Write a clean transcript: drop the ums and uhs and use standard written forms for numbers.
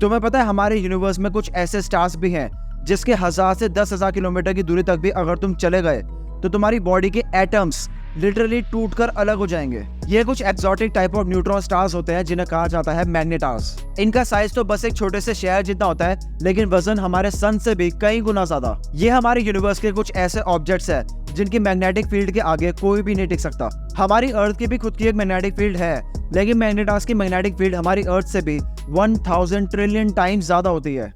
तुम्हें पता है हमारे यूनिवर्स में कुछ ऐसे स्टार्स भी हैं जिसके 1000 से 10,000 किलोमीटर की दूरी तक भी अगर तुम चले गए तो तुम्हारी बॉडी के एटम्स लिटरली टूटकर अलग हो जाएंगे। ये कुछ exotic type of neutron stars होते हैं जिन्हें कहा जाता है मैग्नेटार्स। इनका साइज तो बस एक छोटे से शहर जितना होता है, लेकिन वजन हमारे सन से भी कई गुना ज्यादा। ये हमारे यूनिवर्स के कुछ ऐसे ऑब्जेक्ट्स हैं जिनकी मैग्नेटिक फील्ड के आगे कोई भी नहीं टिक सकता। हमारी अर्थ की भी खुद की एक मैग्नेटिक फील्ड है, लेकिन मैग्नेटार्स की मैग्नेटिक फील्ड हमारी अर्थ से भी 1000 ट्रिलियन टाइम्स ज्यादा होती है।